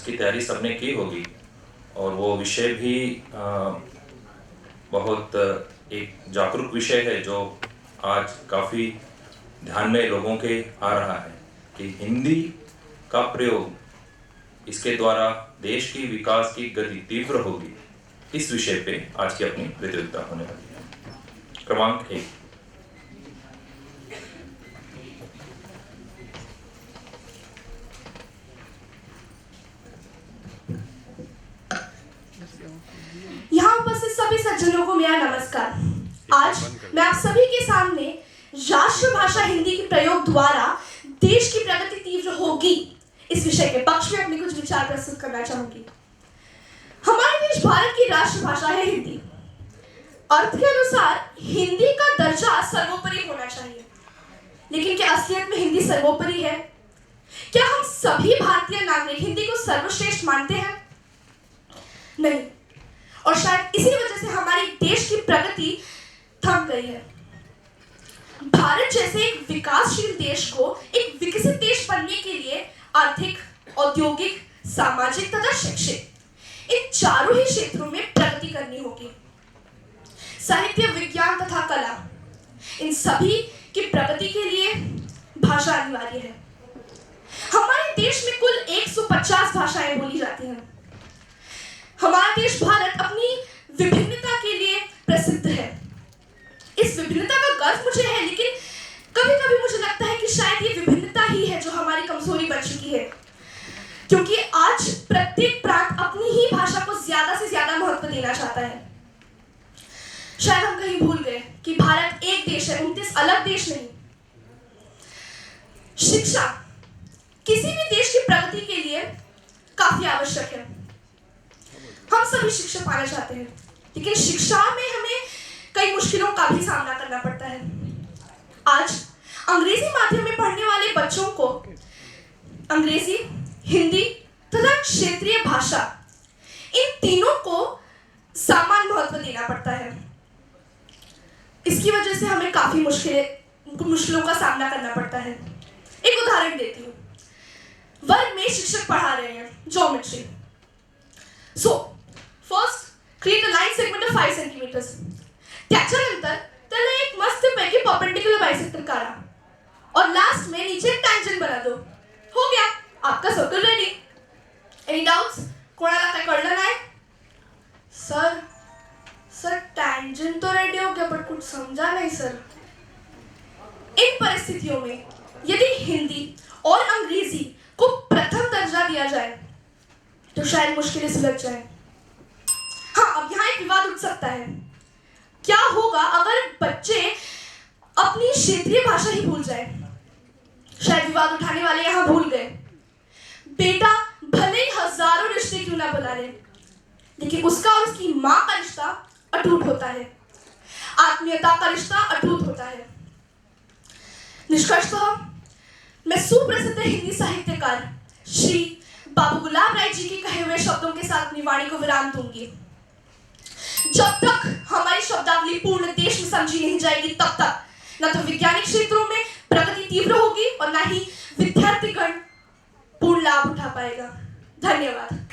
उसकी तैयारी सबने की होगी और वो विषय भी बहुत एक जागरूक विषय है जो आज काफ़ी ध्यान में लोगों के आ रहा है कि हिंदी का प्रयोग इसके द्वारा देश की विकास की गति तीव्र होगी। इस विषय पे आज की अपनी प्रतियोगिता होने वाली है। क्रमांक 1। यहाँ उपस्थित सभी सज्जनों को मेरा नमस्कार। आज मैं आप सभी के सामने राष्ट्रभाषा हिंदी के प्रयोग द्वारा देश की प्रगति तीव्र होगी इस विषय के पक्ष में अपने कुछ विचार प्रस्तुत करना चाहूंगी। हमारे देश भारत की राष्ट्रभाषा है हिंदी। अर्थ के अनुसार हिंदी का दर्जा सर्वोपरि होना चाहिए, लेकिन क्या असलियत में हिंदी सर्वोपरि है? क्या हम सभी भारतीय नागरिक हिंदी को सर्वश्रेष्ठ मानते हैं? नहीं, और शायद इसी वजह से हमारी देश की प्रगति थम गई है। भारत जैसे एक विकासशील देश को एक विकसित देश बनने के लिए आर्थिक, औद्योगिक, सामाजिक तथा शैक्षिक इन चारों ही क्षेत्रों में प्रगति करनी होगी। साहित्य, विज्ञान तथा कला इन सभी की प्रगति के लिए भाषा अनिवार्य है। हमारे देश में कुल 150 भाषाएं बोली जाती हैं। हमारा देश भारत अपनी विभिन्नता के लिए प्रसिद्ध है। इस विभिन्नता का गर्व मुझे है, लेकिन कभी-कभी मुझे लगता है कि शायद ये विभिन्नता ही है जो हमारी कमजोरी बन चुकी है, क्योंकि आज प्रत्येक प्रांत अपनी ही भाषा को ज्यादा से ज्यादा महत्व देना चाहता है। शायद हम कहीं भूल गए कि भारत एक देश है, 29 अलग देश नहीं। शिक्षा किसी भी देश की प्रगति के लिए काफी आवश्यक है। हम सभी शिक्षा पाना चाहते हैं, लेकिन शिक्षा में हमें कई मुश्किलों का भी सामना करना पड़ता है। आज अंग्रेजी माध्यम में पढ़ने वाले बच्चों को अंग्रेजी, हिंदी तथा क्षेत्रीय भाषा इन तीनों को समान महत्व देना पड़ता है। इसकी वजह से हमें काफी मुश्किलों का सामना करना पड़ता है। एक उदाहरण देती हूँ। वर्ग में शिक्षक पढ़ा रहे हैं geometry. First create a line segment of 5 centimetres. त्याच्यानंतर त्याला एक मस्तपैकी परपेंडिकुलर बायसेक्टर काढा और लास्ट में नीचे एक टँजेंट बना दो. हो गया, आपका सर्कल रेडी. Any doubts? कोणाला काय कळलं नाही? सर टँजेंट तो रेडी हो गया, बट कुछ समझा नहीं सर. इन परिस्थितियों में यदि हिंदी और अंग्रेजी को प्रथम दर्जा दिया जाए तो शायद मुश्किलें सुलझ जाए. हाँ, अब यहाँ एक विवाद उठ सकता है. क्या होगा अगर बच्चे अपनी क्षेत्रीय भाषा ही भूल जाए? शायद विवाद उठाने वाले यहाँ भूल गए. बेटा भले ही हजारों रिश्ते क्यों ना बुला ले, लेकिन उसका और उसकी माँ का रिश्ता अटूट होता है. आत्मीयता का रिश्ता अटूट होता है. निष्कर्षतः मैं सुप्रसिद्ध हिंदी साहित्यकार श्री बाबू गुलाब राय जी के कहे हुए शब्दों के साथ अपनी वाणी को विराम दूंगी. जब तक हमारी शब्दावली पूर्ण देश में समझी नहीं जाएगी, तब तक न तो वैज्ञानिक क्षेत्रों में प्रगति तीव्र होगी और न ही विद्यार्थीगण पूर्ण लाभ उठा पाएगा. धन्यवाद.